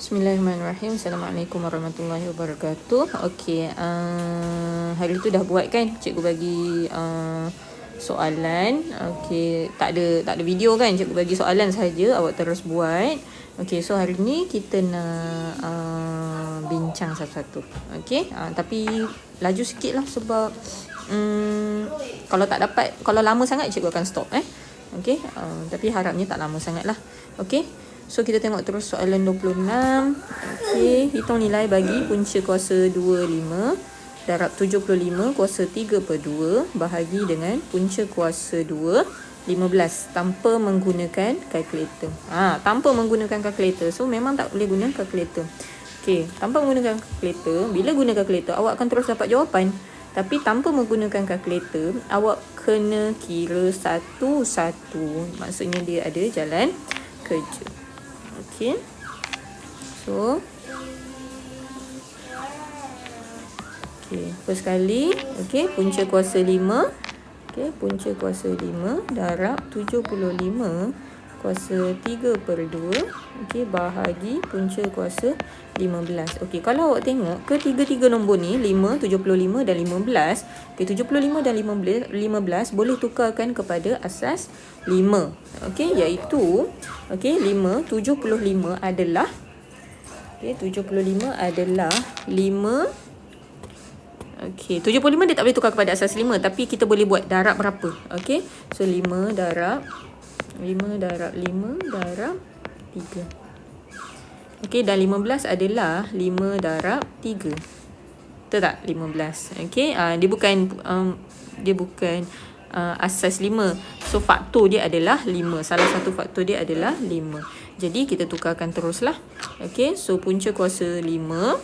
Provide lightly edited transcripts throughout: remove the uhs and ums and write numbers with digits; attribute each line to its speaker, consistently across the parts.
Speaker 1: Bismillahirrahmanirrahim. Assalamualaikum warahmatullahi wabarakatuh. Okey, hari tu dah buat kan? Cikgu bagi soalan. Okey, tak ada video kan? Cikgu bagi soalan saja, awak terus buat. Okey, so hari ni kita nak bincang satu-satu. Okey, tapi laju sikit lah sebab kalau tak dapat, kalau lama sangat cikgu akan stop Okey, tapi harapnya tak lama sangat lah. Okey, so kita tengok terus soalan 26. Okey, hitung nilai bagi punca kuasa 25 darab 75 kuasa 3/2 bahagi dengan punca kuasa 2 15 tanpa menggunakan kalkulator. Tanpa menggunakan kalkulator. So memang tak boleh guna kalkulator. Okey, tanpa menggunakan kalkulator, bila guna kalkulator awak akan terus dapat jawapan. Tapi tanpa menggunakan kalkulator, awak kena kira satu-satu. Maksudnya dia ada jalan kerja. Okey. So first kali, punca kuasa 5. Punca kuasa 5 darab 75 kuasa 3/2 bahagi punca kuasa 15. Kalau awak tengok ketiga-tiga nombor ni 5, 75 dan 15. 75 dan 15 boleh tukarkan kepada asas 5. Iaitu 5, 75 adalah 5. 75 dia tak boleh tukar kepada asas 5, tapi kita boleh buat darab berapa. So 5 darab 5 darab 3. Dan 15 adalah 5 darab 3. Betul tak? 15. Dia bukan asas 5. So faktor dia adalah 5. Salah satu faktor dia adalah 5. Jadi kita tukarkan teruslah. So punca kuasa 5,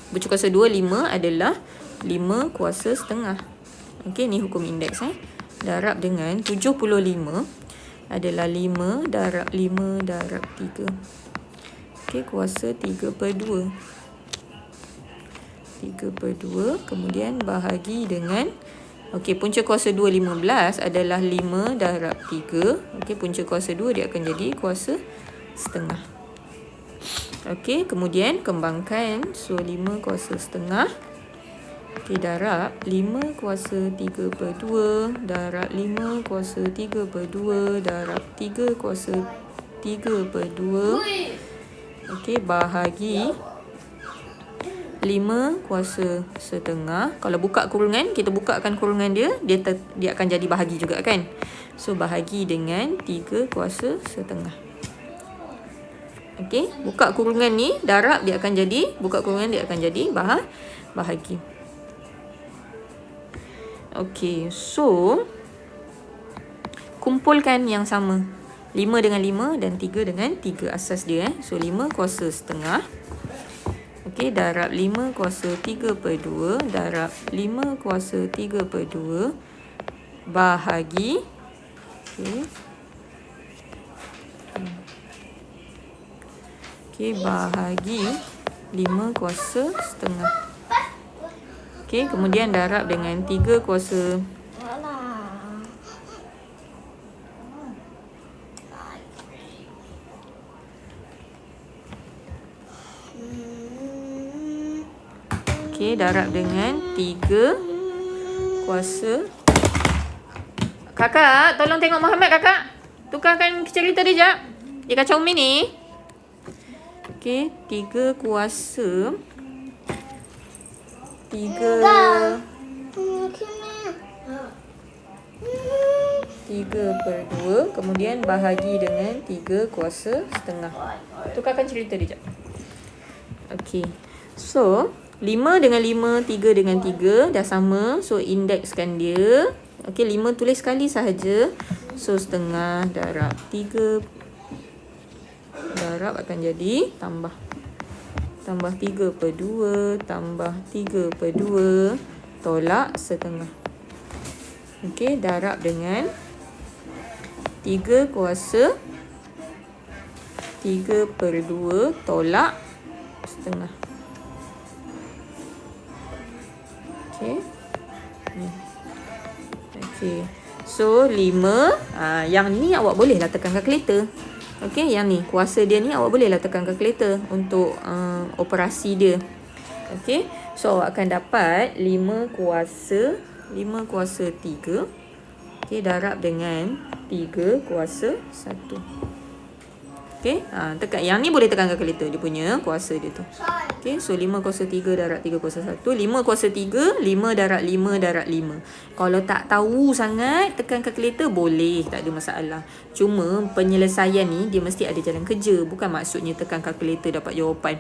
Speaker 1: punca kuasa 2 5 adalah 5 kuasa setengah. Ni hukum indeks darab dengan 75 adalah 5 darab 5 darab 3. Kuasa 3/2. 3/2 kemudian bahagi dengan punca kuasa 2 15 adalah 5 darab 3. Punca kuasa 2 dia akan jadi kuasa setengah. Kemudian kembangkan. So 5 kuasa setengah darab 5 kuasa 3/2 darab 5 kuasa 3/2 darab 3 kuasa 3/2 bahagi 5 kuasa setengah. Kalau buka kurungan, kita bukakan kurungan dia akan jadi bahagi juga kan. So bahagi dengan 3 kuasa setengah. Buka kurungan ni, darab dia akan jadi, buka kurungan dia akan jadi bahagi. So kumpulkan yang sama. 5 dengan 5 dan 3 dengan 3 asas dia. So 5 kuasa setengah. Darab 5 kuasa 3/2 darab 5 kuasa 3/2 bahagi bahagi 5 kuasa setengah. Kemudian darab dengan 3 kuasa darab dengan 3 kuasa. Kakak, tolong tengok Muhammad kakak. Tukarkan cerita dia jap. Dia kacau Umi ni. 3 kuasa 3/2 kemudian bahagi dengan 3 kuasa setengah. Tukarkan cerita dia jap. So 5 dengan 5, 3 dengan 3 dah sama. So indekskan dia. 5 tulis sekali sahaja. So setengah darab 3 darab akan jadi tambah 3/2 tambah 3/2 tolak setengah. Darab dengan 3 kuasa 3/2 tolak setengah. So 5. Yang ni awak bolehlah tekan kalkulator. Okey, yang ni kuasa dia ni awak bolehlah tekan kalkulator untuk operasi dia. Okey, so awak akan dapat 5 kuasa 3. Okey, darab dengan 3 kuasa 1. Okey, tekan. Yang ni boleh tekan kalkulator dia punya kuasa dia tu. Okey, so 5 kuasa 3 darab 3 kuasa 1. 5 kuasa 3, 5 darab 5 darab 5. Kalau tak tahu sangat, tekan kalkulator boleh, tak ada masalah. Cuma penyelesaian ni dia mesti ada jalan kerja. Bukan maksudnya tekan kalkulator dapat jawapan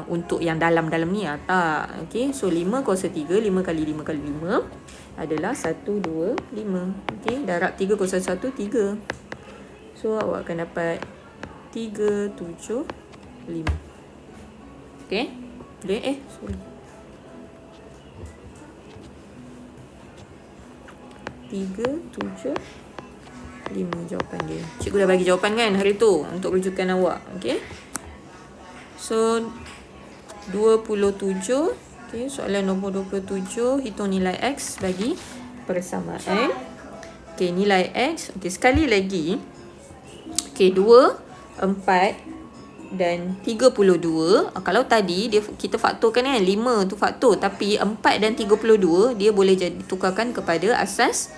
Speaker 1: untuk yang dalam-dalam ni. Tak. Okey, so 5 kuasa 3, 5 kali 5 kali 5 adalah 1, 2, 5. Okey, darab 3 kuasa 1, 3. So awak akan dapat 3, 7, 5. Okey. Boleh? Sorry. 3, 7, 5 jawapan dia. Cikgu dah bagi jawapan kan hari tu untuk rujukan awak. Okey. So 27. Okey, soalan nombor 27, hitung nilai X bagi persamaan. Okey, nilai X. Okey, sekali lagi. Okey, 2, 4 dan 32. Kalau tadi kita faktorkan kan 5 tu faktor, tapi 4 dan 32 dia boleh jadi tukarkan kepada asas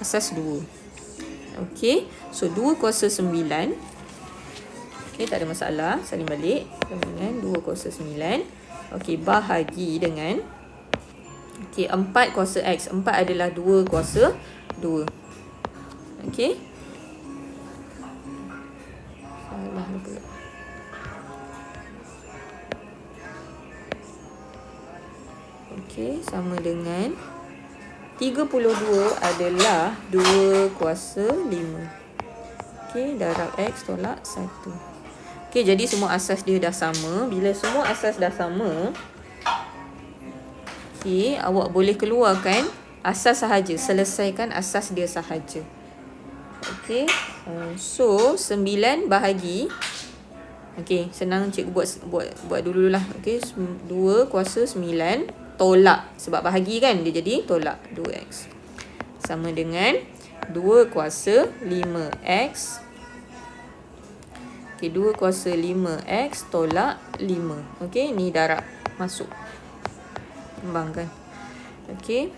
Speaker 1: 2. Okey, so 2 kuasa 9. Okey, tak ada masalah. Salin balik dengan 2 kuasa 9. Okey, bahagi dengan 4 kuasa X. 4 adalah 2 kuasa 2. Okey. Salah pula. Okey, sama dengan 32 adalah 2 kuasa 5. Okey, darab X tolak 1. Okey, jadi semua asas dia dah sama. Bila semua asas dah sama, okey, awak boleh keluarkan asas sahaja. Selesaikan asas dia sahaja. Okey, so 9 bahagi. Okey, senang cikgu buat dululah. Okey, 2 kuasa 9 tolak, sebab bahagi kan, dia jadi tolak 2x. Sama dengan 2 kuasa 5x. Okey, 2 kuasa 5x tolak 5. Okey, ni darab masuk. Kembangkan. Okey.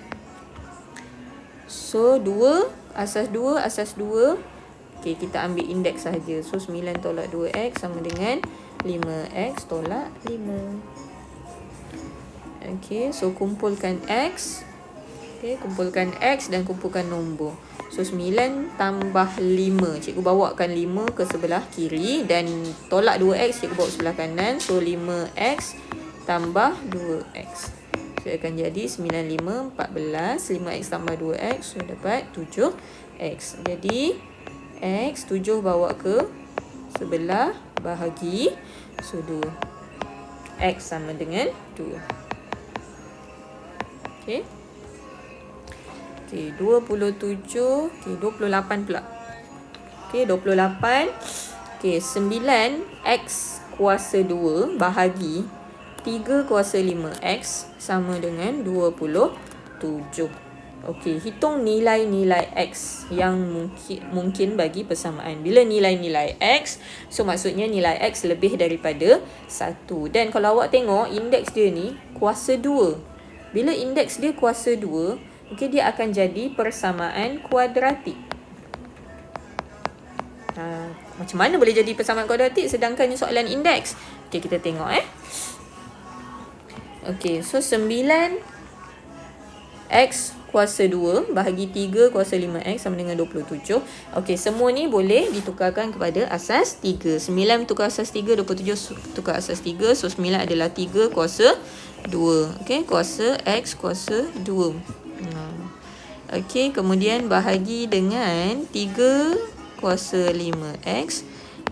Speaker 1: So 2 asas 2, asas 2. Okey, kita ambil indeks sahaja. So 9 tolak 2x sama dengan 5x tolak 5. Okey, so kumpulkan x. Okey, kumpulkan x dan kumpulkan nombor. So 9 tambah 5. Cikgu bawakan 5 ke sebelah kiri dan tolak 2x cikgu bawa sebelah kanan. So 5x tambah 2x. So akan jadi 9, 5, 14. 5x tambah 2x. So dapat 7x. Jadi x 7 bawa ke sebelah bahagi. So 2. X sama dengan 2. Okey. Okey, 27. Okey, 28 pula. Okey, 28. Okey, 9x kuasa 2 bahagi 3 kuasa 5x sama dengan 27. Okey, hitung nilai-nilai x yang mungkin bagi persamaan. Bila nilai-nilai x, so maksudnya nilai x lebih daripada 1. Dan kalau awak tengok indeks dia ni kuasa 2. Bila indeks dia kuasa 2, okey, dia akan jadi persamaan kuadratik. Macam mana boleh jadi persamaan kuadratik sedangkan ni soalan indeks? Okey, kita tengok Okey, so 9x kuasa 2 bahagi 3 kuasa 5x sama dengan 27. Okey, semua ni boleh ditukarkan kepada asas 3. 9 tukar asas 3, 27 tukar asas 3. So 9 adalah 3 kuasa 2. Okey, kuasa x kuasa 2. Okey, kemudian bahagi dengan 3 kuasa 5x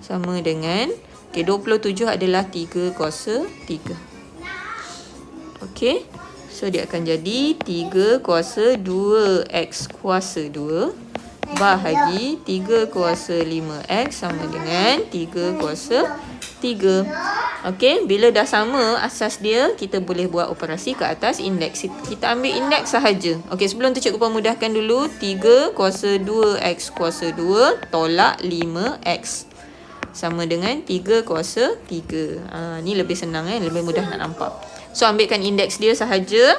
Speaker 1: sama dengan 27 adalah 3 kuasa 3. Okey. So dia akan jadi 3 kuasa 2x kuasa 2 bahagi 3 kuasa 5x sama dengan 3 kuasa 3. Okey, bila dah sama asas dia, kita boleh buat operasi ke atas indeks. Kita ambil indeks sahaja. Okey, sebelum tu cikgu pemudahkan dulu. 3 kuasa 2x kuasa 2 tolak 5x. Sama dengan 3 kuasa 3. Ni lebih senang lebih mudah nak nampak. So, ambilkan indeks dia sahaja.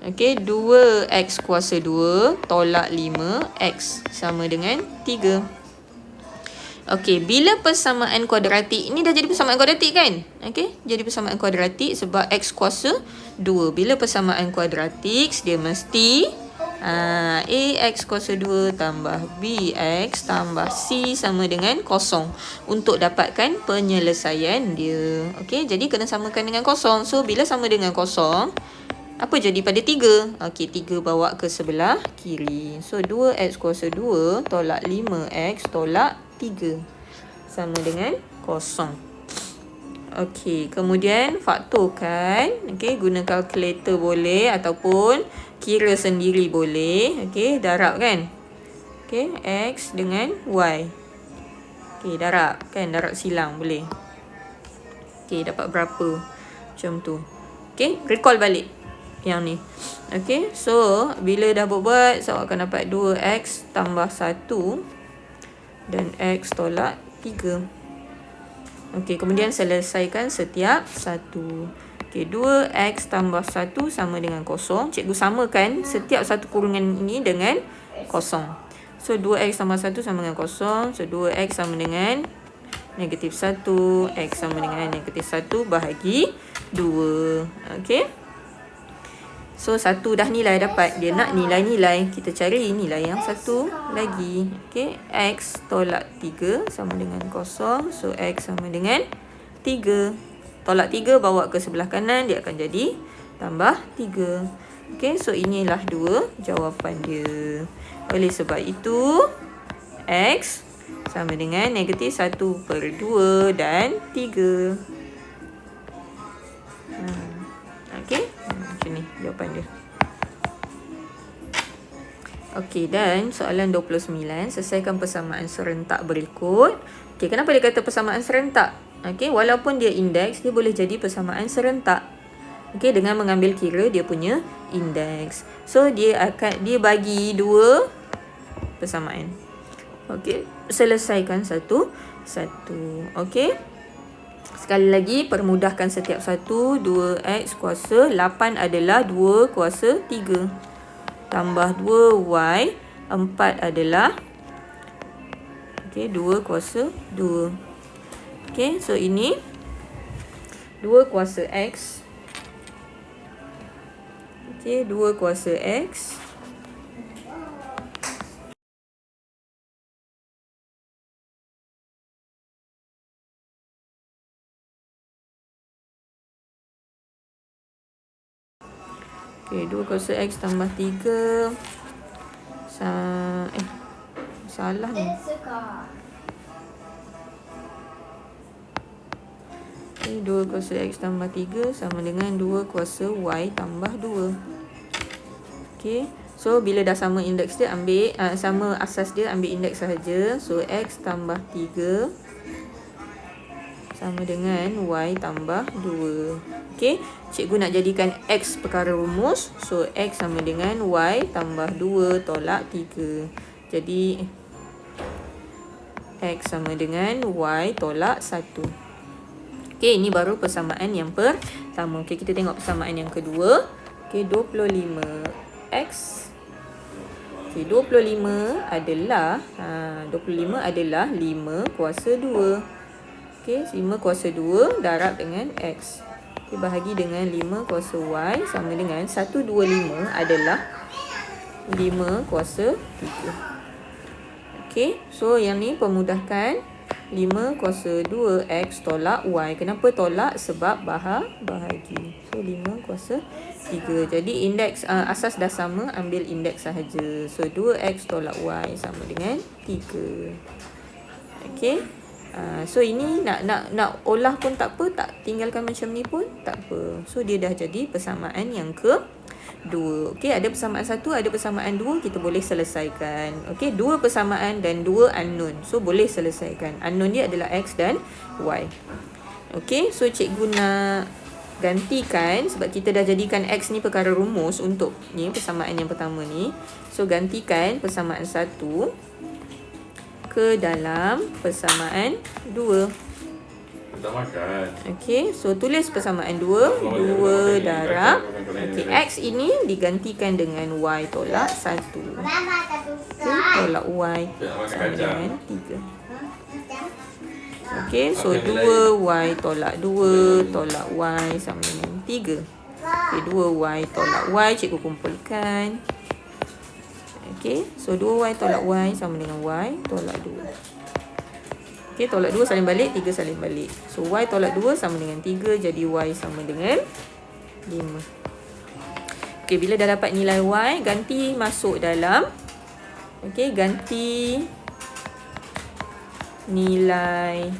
Speaker 1: Okey, 2x kuasa 2 tolak 5x sama dengan 3. Okey, bila persamaan kuadratik, ini dah jadi persamaan kuadratik kan? Okey, jadi persamaan kuadratik sebab x kuasa 2. Bila persamaan kuadratik, dia mesti ax kuasa 2 tambah bx tambah c sama dengan kosong. Untuk dapatkan penyelesaian dia. Okey, jadi kena samakan dengan kosong. So, bila sama dengan kosong, apa jadi pada 3? Okey, 3 bawa ke sebelah kiri. So, 2x kuasa 2 tolak 5x tolak 3. Sama dengan kosong. Okey, kemudian faktorkan. Okey, guna kalkulator boleh ataupun kira sendiri boleh. Okey, darab kan? Okey, x dengan y. Okey, darab kan? Darab silang boleh. Okey, dapat berapa? Macam tu. Okey, recall balik yang ni. Okey, so bila dah buat, so akan dapat 2x tambah 1 dan x tolak 3. Okey, kemudian selesaikan setiap satu. Okey, 2x tambah 1 sama dengan kosong. Cikgu samakan setiap satu kurungan ini dengan kosong. So, 2x tambah 1 sama dengan kosong. So, 2x sama dengan negatif 1. X sama dengan negatif 1 bahagi 2. Okey. So, 1 dah nilai dapat. Dia nak nilai-nilai. Kita cari nilai yang satu lagi. Okey. X tolak 3 sama dengan kosong. So, X sama dengan 3. Tolak 3 bawa ke sebelah kanan. Dia akan jadi tambah 3. Okey. So, inilah dua jawapan dia. Oleh sebab itu, X sama dengan negatif 1/2 dan 3. Okey. Macam ni jawapan dia. Okey, dan soalan 29. Selesaikan persamaan serentak berikut. Okey, kenapa dia kata persamaan serentak? Okey, walaupun dia indeks, dia boleh jadi persamaan serentak. Okey, dengan mengambil kira dia punya indeks. So, dia bagi dua persamaan. Okey, selesaikan satu-satu. Okey. Sekali lagi, permudahkan setiap satu. 2x kuasa 8 adalah 2 kuasa 3. Tambah 2y, 4 adalah 2 kuasa 2. Okey, so ini 2 kuasa x. Okey, 2 kuasa x. Okey, 2 kuasa x tambah 3. Salah ni. Okey, 2 kuasa x tambah 3 sama dengan 2 kuasa y tambah 2. Okey, so bila dah sama indeks dia, ambil sama asas dia, ambil indeks sahaja. So, x tambah 3 sama dengan y tambah 2. Okey, cikgu nak jadikan x perkara rumus. So, x sama dengan y tambah 2 tolak 3. Jadi, x sama dengan y tolak 1. Okey, ini baru persamaan yang pertama. Okey, kita tengok persamaan yang kedua. Okey, 25x. Okey, 25 adalah 5 kuasa 2. Okey, 5 kuasa 2 darab dengan x. Okey, bahagi dengan 5 kuasa y sama dengan 125 adalah 5 kuasa 3. Okey, so yang ni pemudahkan. 5 kuasa 2x tolak y. Kenapa tolak? Sebab bahagi. So, 5 kuasa 3. Jadi, indeks asas dah sama. Ambil indeks sahaja. So, 2x tolak y sama dengan 3. Okey. So, ini nak olah pun tak apa. Tak tinggalkan macam ni pun tak apa. So, dia dah jadi persamaan yang kedua. Okey, ada persamaan 1, ada persamaan 2. Kita boleh selesaikan. Okey, 2 persamaan dan 2 unknown. So, boleh selesaikan. Unknown dia adalah x dan y. Okey, so cikgu nak gantikan, sebab kita dah jadikan X ni perkara rumus untuk ni persamaan yang pertama ni. So gantikan persamaan 1 ke dalam persamaan 2. Okey, so tulis persamaan 2. 2 darab. Okey, X ini digantikan dengan Y tolak 1. Okay, tolak Y sama dengan 3. Okey, so 2Y tolak 2 tolak Y sama dengan 3. Okey, 2Y tolak Y cikgu kumpulkan. Okey, so 2Y tolak Y sama dengan Y tolak 2. Okey, tolak 2 salin balik, 3 salin balik. So Y tolak 2 sama dengan 3, jadi Y sama dengan 5. Okey, bila dah dapat nilai Y, ganti masuk dalam. Okey, ganti nilai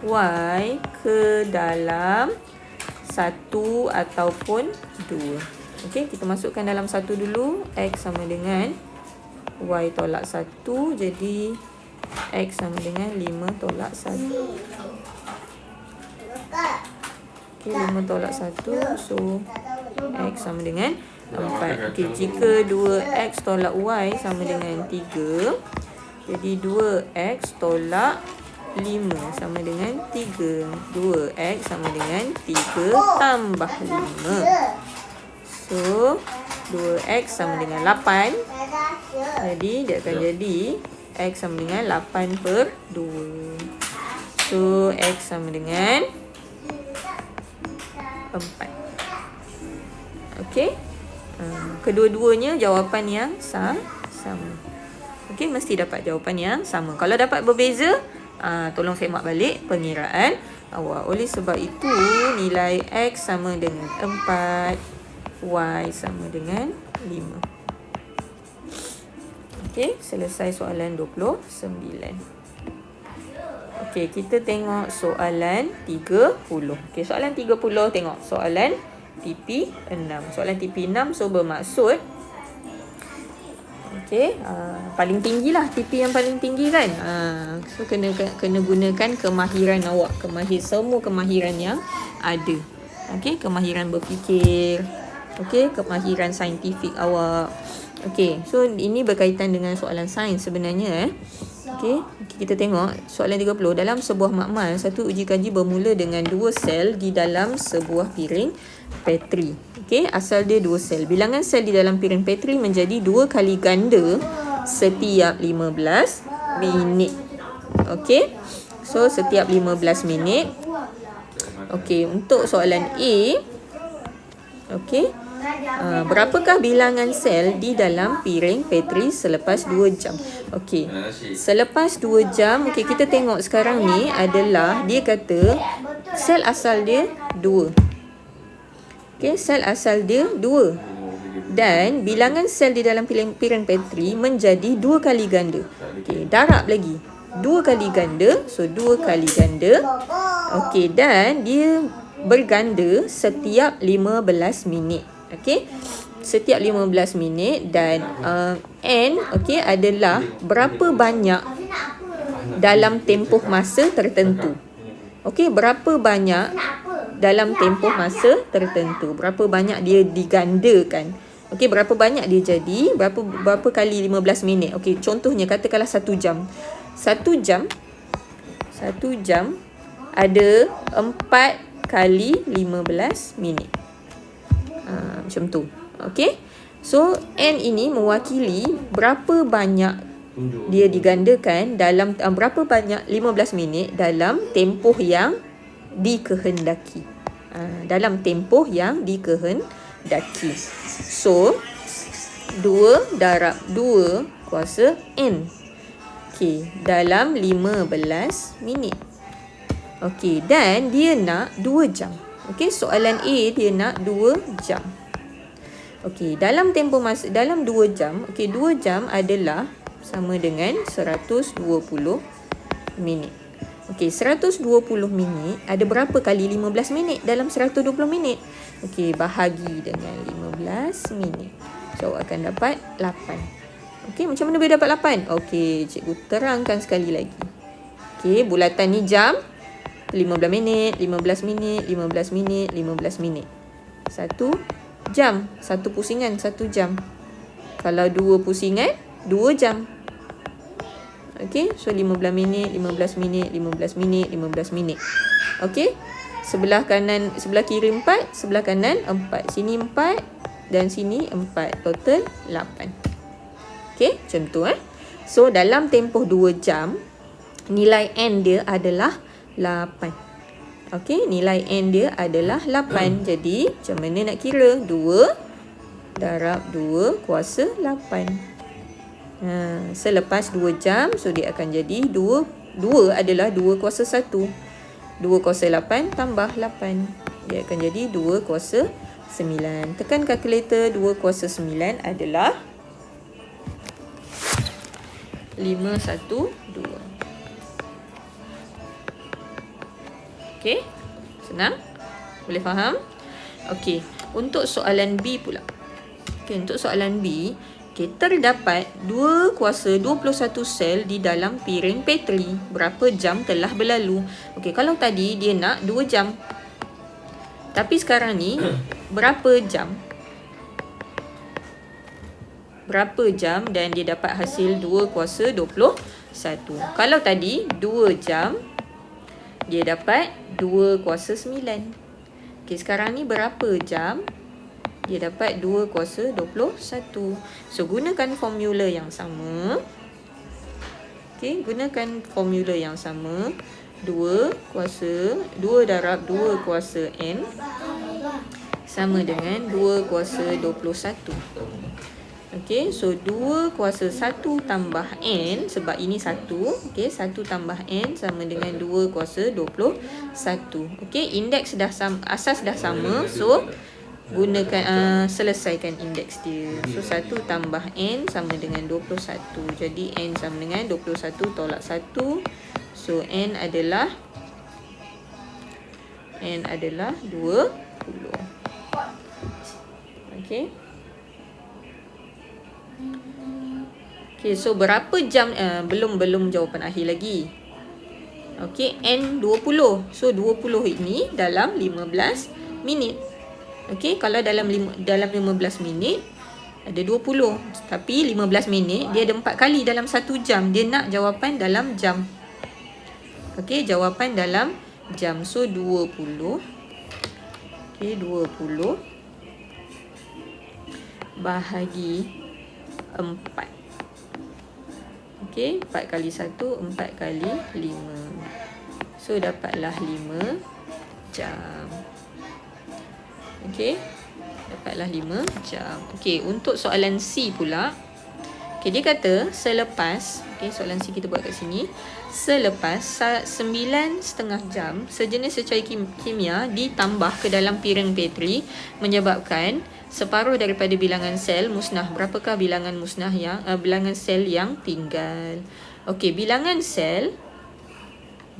Speaker 1: Y ke dalam 1 ataupun 2. Okey, kita masukkan dalam 1 dulu. X sama dengan Y tolak 1, jadi X sama dengan 5 tolak 1. Okey, 5 tolak 1, so X sama dengan 4. Okey, jika 2X tolak Y sama dengan 3, jadi 2X tolak 5 sama dengan 3. 2X sama dengan 3 tambah 5. So, 2X sama dengan 8. Jadi, dia akan jadi X sama dengan 8 per 2. So, X sama dengan 4. Okey. Kedua-duanya jawapan yang sama. Okey, mesti dapat jawapan yang sama. Kalau dapat berbeza, tolong semak balik pengiraan awak. Oleh sebab itu, nilai X sama dengan 4, Y sama dengan 5. Okey, selesai soalan 29. Okey, kita tengok soalan 30. Okey, soalan 30 tengok soalan TP6. Soalan TP6 so bermaksud okey, paling tinggi lah, TP yang paling tinggi kan. So kena gunakan kemahiran awak, semua kemahiran yang ada. Okey, kemahiran berfikir, okey, kemahiran saintifik awak. Okey, so ini berkaitan dengan soalan sains sebenarnya. Okey, kita tengok soalan 30. Dalam sebuah makmal, satu uji kaji bermula dengan 2 sel di dalam sebuah piring Petri. Okey, asal dia 2 sel. Bilangan sel di dalam piring Petri menjadi 2 kali ganda setiap 15 minit. Okey, so setiap 15 minit. Okey, untuk soalan A, okey, berapakah bilangan sel di dalam piring Petri selepas 2 jam? Okey, selepas 2 jam, okey, kita tengok sekarang ni adalah dia kata sel asal dia 2. Okey, sel asal dia 2. Dan bilangan sel di dalam piring Petri menjadi 2 kali ganda. Okey, darab lagi. 2 kali ganda, so 2 kali ganda. Okey, dan dia berganda setiap 15 minit. Okey, setiap 15 minit dan N okey adalah berapa banyak dalam tempoh masa tertentu. Okey, berapa banyak dalam tempoh masa tertentu. Berapa banyak dia digandakan. Okey, berapa banyak dia jadi, berapa kali 15 minit. Okey, contohnya katakanlah 1 jam. 1 jam ada 4 kali 15 minit. Macam tu. Okey. So N ini mewakili berapa banyak dia digandakan dalam berapa banyak 15 minit dalam tempoh yang dikehendaki. Dalam tempoh yang dikehendaki. So 2 darab 2 kuasa N. Okey, dalam 15 minit. Okey, dan dia nak 2 jam. Okey, soalan A dia nak 2 jam. Okey, dalam tempoh masa dalam 2 jam, okey 2 jam adalah sama dengan 120 minit. Okey, 120 minit ada berapa kali 15 minit dalam 120 minit? Okey, bahagi dengan 15 minit. So akan dapat 8. Okey, macam mana boleh dapat 8? Okey, cikgu terangkan sekali lagi. Okey, bulatan ni jam. 15 minit, 15 minit, 15 minit, 15 minit. 1 jam. 1 pusingan 1 jam. Kalau 2 pusingan 2 jam. Okey, so 15 minit, 15 minit, 15 minit, 15 minit. Okey. Sebelah kanan, sebelah kiri 4, sebelah kanan 4. Sini 4 dan sini 4. Total 8. Okey, macam tu So dalam tempoh 2 jam, nilai N dia adalah 8. Okey, nilai N dia adalah 8. Jadi, macam mana nak kira? 2 darab 2 kuasa 8. Selepas 2 jam, so dia akan jadi 2 adalah 2 kuasa 1. 2 kuasa 8 tambah 8. Dia akan jadi 2 kuasa 9. Tekan kalkulator. 2 kuasa 9 adalah 512. Okey, senang? Boleh faham? Okey, untuk soalan B pula. Okey, untuk soalan B, terdapat 2 kuasa 21 sel di dalam piring Petri. Berapa jam telah berlalu? Okey, kalau tadi dia nak 2 jam. Tapi sekarang ni berapa jam? Berapa jam dan dia dapat hasil 2 kuasa 21. Kalau tadi 2 jam, dia dapat 2 kuasa 9. Okey, sekarang ni berapa jam? Dia dapat 2 kuasa 21. So, gunakan formula yang sama. Okey, gunakan formula yang sama. 2 darab 2 kuasa N sama dengan 2 kuasa 21. Okey, so 2 kuasa 1 tambah N, sebab ini 1. Okey, 1 tambah N sama dengan 2 kuasa 21. Okey, indeks dah sama, asas dah sama. So, gunakan selesaikan indeks dia. So 1 tambah N sama dengan 21. Jadi N sama dengan 21 tolak 1. So N adalah 20. Okey. Okey, so berapa jam? Belum jawapan akhir lagi. Okey, N 20. So 20 ini dalam 15 minit. Okey, kalau dalam 15 minit ada 20. Tapi 15 minit dia ada 4 kali dalam 1 jam. Dia nak jawapan dalam jam. Okey, jawapan dalam jam. So 20. Okey, 20 bahagi 4. Okey, 4 kali 1, 4 kali 5. So dapatlah 5 jam. Okey, dapatlah 5 jam. Okey, untuk soalan C pula. Okey, dia kata selepas, okey, soalan C kita buat kat sini. Selepas 9,5 jam, sejenis secair kimia ditambah ke dalam piring Petri menyebabkan separuh daripada bilangan sel musnah. Berapakah bilangan bilangan sel yang tinggal? Okey, bilangan sel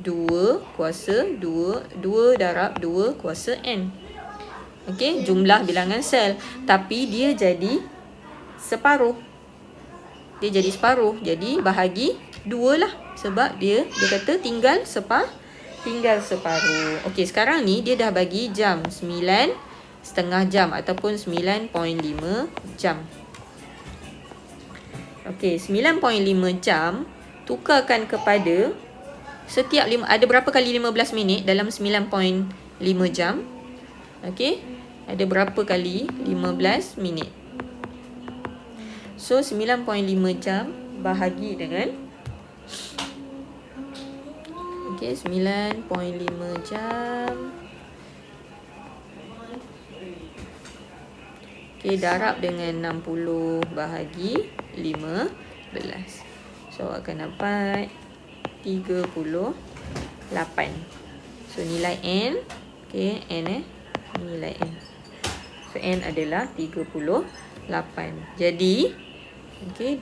Speaker 1: 2 darab 2 kuasa N. Okey, jumlah bilangan sel. Tapi dia jadi separuh. Jadi bahagi 2 lah. Sebab dia kata tinggal separuh. Okey, sekarang ni dia dah bagi jam 9,5 jam ataupun 9.5 jam. Okey, 9.5 jam tukarkan kepada setiap ada berapa kali 15 minit dalam 9.5 jam? Okey, ada berapa kali 15 minit? So 9.5 jam bahagi dengan 9.5 jam. Okey, darab dengan 60 bahagi 15. So akan dapat 38. So nilai N, okey, N nilai N. So N adalah 38. Jadi okey,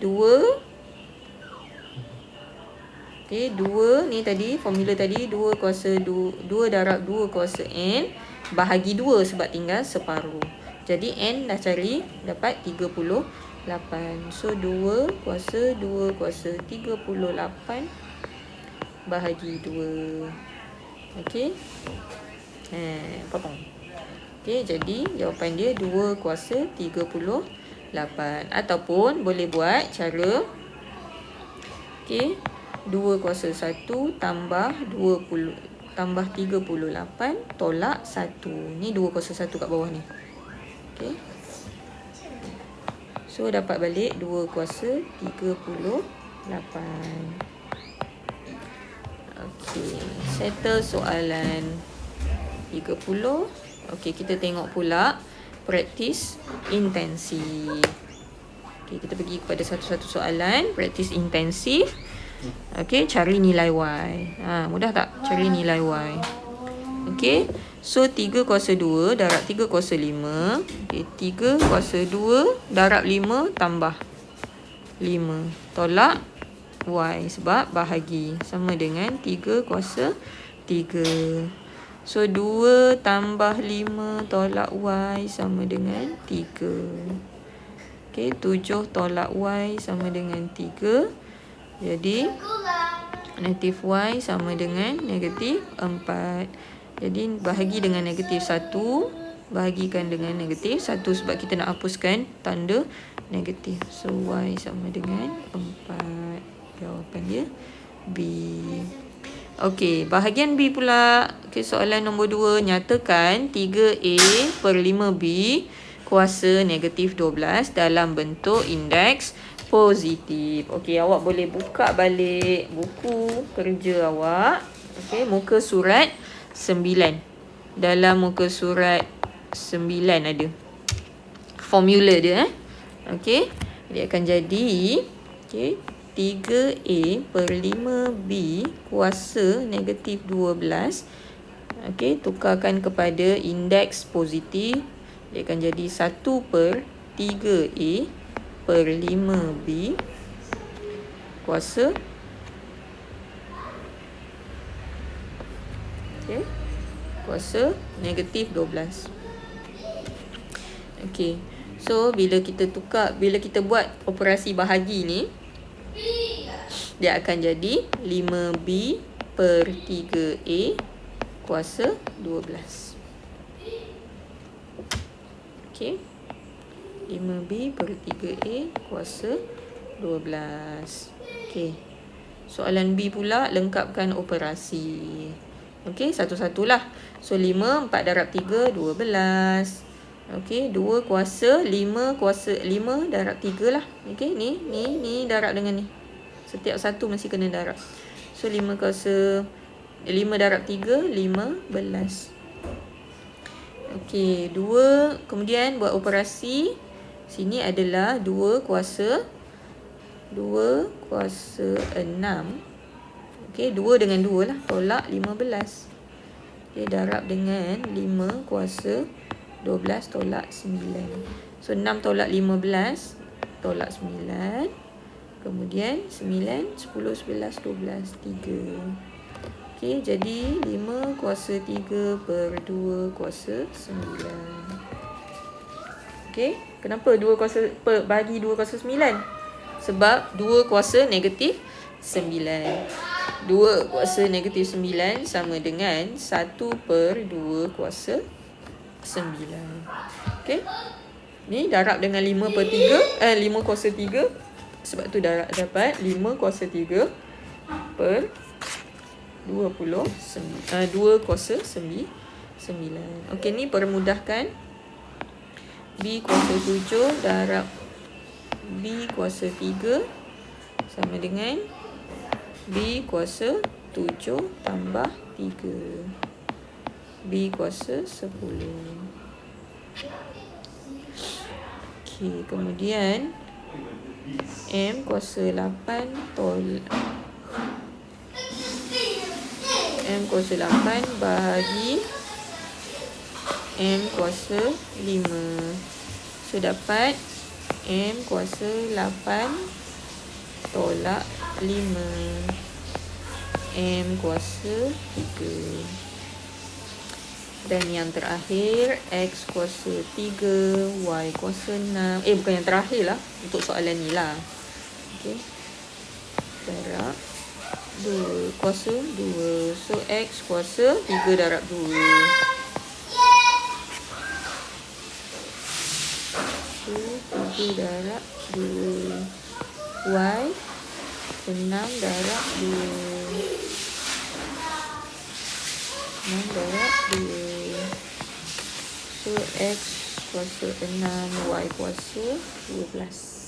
Speaker 1: 2 ni tadi formula tadi 2 darab 2 kuasa N bahagi 2 sebab tinggal separuh. Jadi N dah cari dapat 38. So 2 kuasa 38 bahagi 2. Okey. Potong. Okey, jadi jawapan dia 2 kuasa 38. Ataupun boleh buat cara, okey, 2 kuasa 1 tambah 20 tambah 38 tolak 1. Ni 2 kuasa 1 kat bawah ni. Okey. So dapat balik 2 kuasa 38. Okey, settle soalan 30. Okey, kita tengok pula praktis intensif. Okey, kita pergi kepada satu-satu soalan, praktis intensif. Okey, cari nilai Y. Mudah tak? Cari nilai Y. Okey, so 3 kuasa 2 darab 3 kuasa 5. Okey, 3 kuasa 2 darab 5 tambah 5. Tolak Y sebab bahagi. Sama dengan 3 kuasa 3. So 2 tambah 5 tolak Y sama dengan 3. Okey, 7 tolak Y sama dengan 3. Jadi negatif Y sama dengan negatif 4. Jadi bahagi dengan negatif 1, bahagikan dengan negatif 1 sebab kita nak hapuskan tanda negatif. So Y sama dengan 4. Jawapan dia B. Okey, bahagian B pula. Okey, soalan nombor 2. Nyatakan 3A per 5B kuasa negatif 12 dalam bentuk indeks positif. Okey, awak boleh buka balik buku kerja awak. Okey, muka surat 9. Dalam muka surat 9 ada formula dia. Okey, dia akan jadi, okey, 3A per 5B kuasa negatif 12. Okey, tukarkan kepada indeks positif. Dia akan jadi 1 per 3A per 5B kuasa, okey, kuasa negatif 12. Okey, so bila kita buat operasi bahagi ni, dia akan jadi 5B per 3A kuasa 12. Okey, 5B per 3A kuasa 12. Okey, soalan B pula, lengkapkan operasi. Okey, satu-satulah. So 5, 4 darab 3, 12. Okey, 2 kuasa 5 kuasa 5 darab 3 lah. Okey, ni darab dengan ni. Setiap satu mesti kena darab. So 5 darab 3, 15. Okey, 2. Kemudian buat operasi. Sini adalah 2 kuasa 6. Okey, 2 dengan 2 lah. Tolak 15. Okey, darab dengan 5 kuasa 12 tolak 9. So 6 tolak 15 tolak 9. Kemudian 9, 10, 11, 12, 3. Okey, jadi 5 kuasa 3 per 2 kuasa 9. Okey, kenapa 2 kuasa bagi 2 kuasa 9? Sebab 2 kuasa negatif 9. 2 kuasa negatif 9 sama dengan 1 per 2 kuasa 9. Okey, ni darab dengan 5 per 3, 5 kuasa 3. Sebab tu dapat 5 kuasa 3 per 2 kuasa 9. Okey, ni permudahkan. B kuasa 7 darab B kuasa 3 sama dengan B kuasa 7 tambah 3. B kuasa 10. Okey, kemudian M kuasa 8 M kuasa 8 bahagi M kuasa 5. So dapat M kuasa 8 tolak 5. M kuasa 3. Dan yang terakhir, X kuasa 3, Y kuasa 6. Bukan yang terakhir lah. Untuk soalan ni lah. Okey. Darab 2 kuasa 2. So X kuasa 3 darab 2. So 3 darab 2. Y 6 darab 2. 6 darab 2. So X kuasa 6, Y kuasa 12.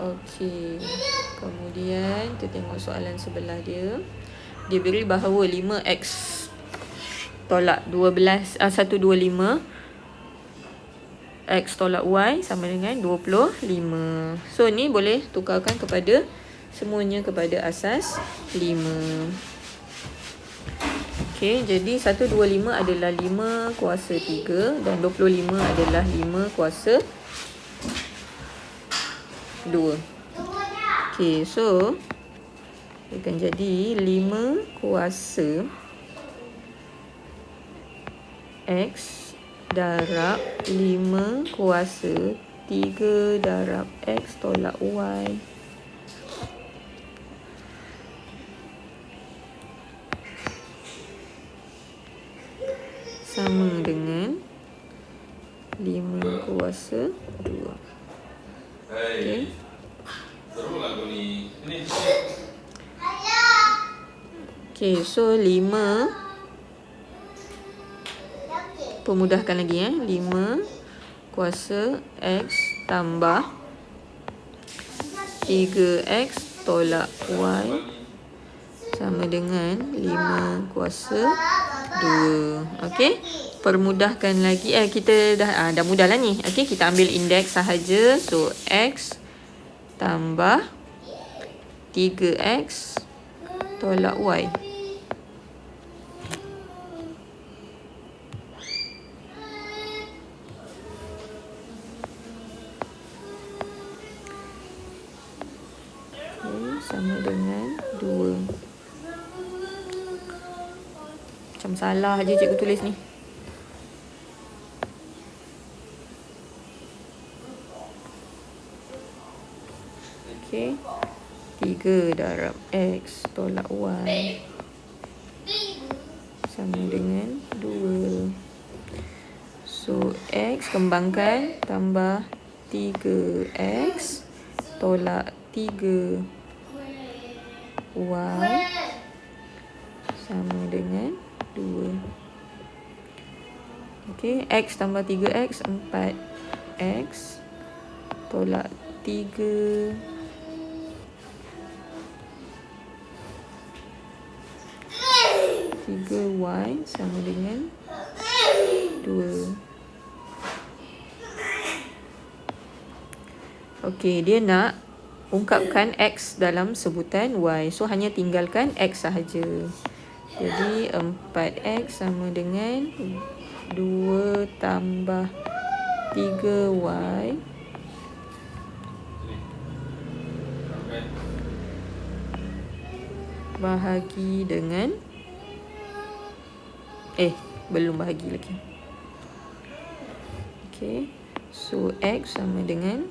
Speaker 1: Okey. Kemudian kita tengok soalan sebelah dia. Dia beri bahawa 5x tolak 125 x tolak y sama dengan 25. So ni boleh tukarkan kepada semuanya kepada asas 5. Okey, jadi 125 adalah 5 kuasa 3 dan 25 adalah 5 kuasa 2. Okey, so akan jadi 5 kuasa X darab 5 kuasa 3 darab X tolak Y. Sama dengan 5 kuasa 2. Okay.
Speaker 2: Seru lagu ni.
Speaker 1: Okay, so 5. Pemudahkan lagi 5 kuasa X tambah 3X tolak Y sama dengan 5 kuasa 2. Okey. Permudahkan lagi. Kita dah mudah lah ni. Okey, kita ambil indeks sahaja. So X tambah 3X tolak Y. Sama dengan 2. Macam salah je cikgu tulis ni. Okey. 3 darab X tolak Y sama dengan 2. So X kembangkan tambah 3X tolak 3 Y sama dengan 2. Okey, X tambah 3X 4X tolak 3 3Y sama dengan 2. Okey, dia nak ungkapkan X dalam sebutan Y. So, hanya tinggalkan X sahaja. Jadi, 4X sama dengan 2 tambah 3Y bahagi dengan belum bahagi lagi. Okey. So X sama dengan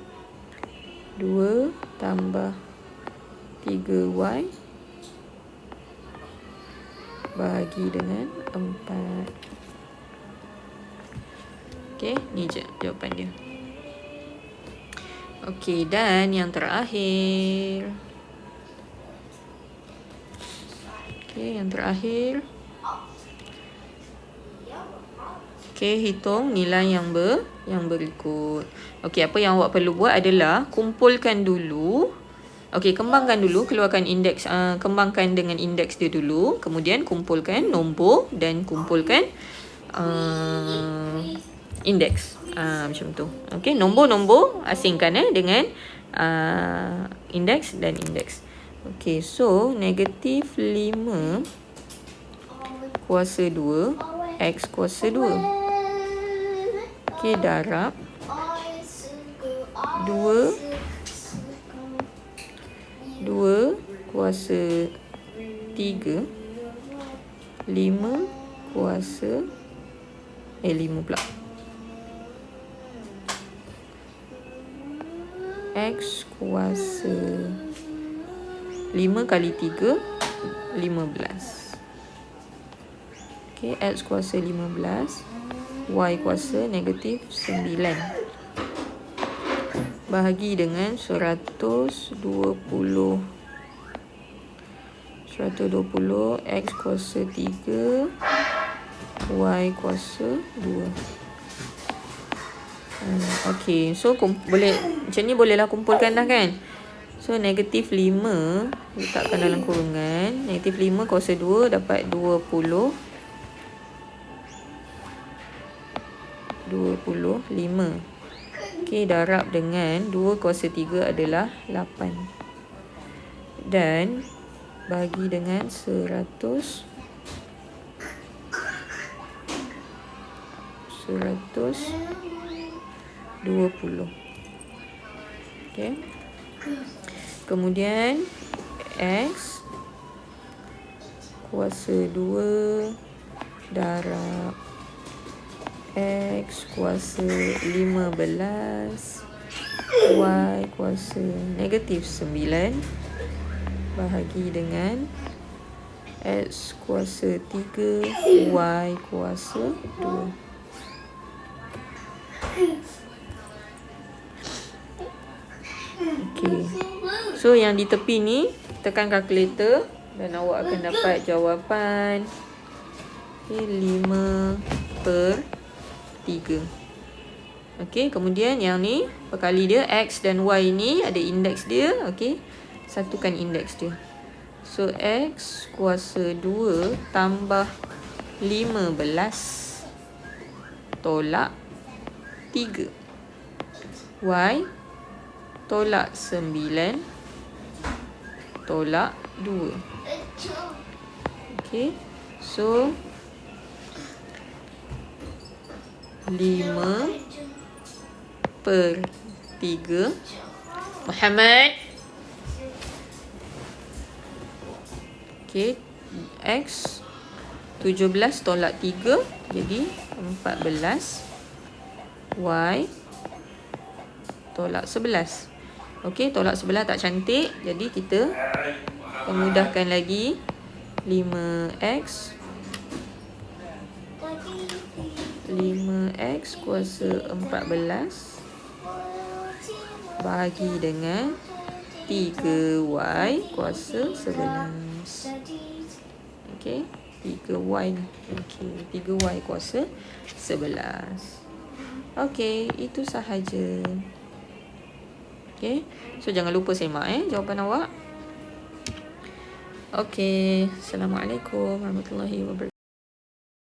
Speaker 1: 2 tambah 3Y bahagi dengan 4. Okey, ni je jawapan dia. Okey, dan yang terakhir. Okey, yang terakhir. Okey, hitung nilai yang berikut. Okey, apa yang awak perlu buat adalah kumpulkan dulu. Okey, kembangkan dulu, keluarkan indeks, kembangkan dengan indeks dia dulu. Kemudian kumpulkan nombor dan kumpulkan indeks. Macam tu. Okey, nombor-nombor asingkan dengan indeks dan indeks. Okey, so negatif 5 kuasa 2 X kuasa 2. Okey, darab 2 kuasa 3 5 kuasa 5 pula. X kuasa 5 kali 3, 15. Okay, X kuasa 15, Y kuasa negatif 9. Bahagi dengan 120. 120, X kuasa 3, Y kuasa 2. Okay, so boleh macam ni bolehlah kumpulkan dah kan. So negatif 5 letakkan dalam kurungan. Negatif 5 kuasa 2 dapat 25. Okay, darab dengan 2 kuasa 3 adalah 8. Dan bagi dengan 120. Okay. Kemudian X kuasa 2 darab X kuasa 15, Y kuasa negatif 9 bahagi dengan X kuasa 3, Y kuasa 2. Okay. So yang di tepi ni tekan kalkulator dan awak akan dapat jawapan 5/3. Okay, kemudian yang ni perkali dia X dan Y ni ada indeks dia. Okay, satukan indeks dia. So X kuasa 2 tambah 15 tolak 3. Y tolak 9 tolak 2. Okay, so 5/3. Muhammad. Okay, X 17 tolak 3 jadi 14. Y tolak 11. Okey, tolak 11 tak cantik. Jadi kita pemudahkan lagi. 5x kuasa 14 bahagi dengan 3y kuasa 11. Okey, 3y. Okey, 3y kuasa 11. Okey, itu sahaja. Okey, so jangan lupa semak jawapan awak. Okey, Assalamualaikum warahmatullahi wabarakatuh.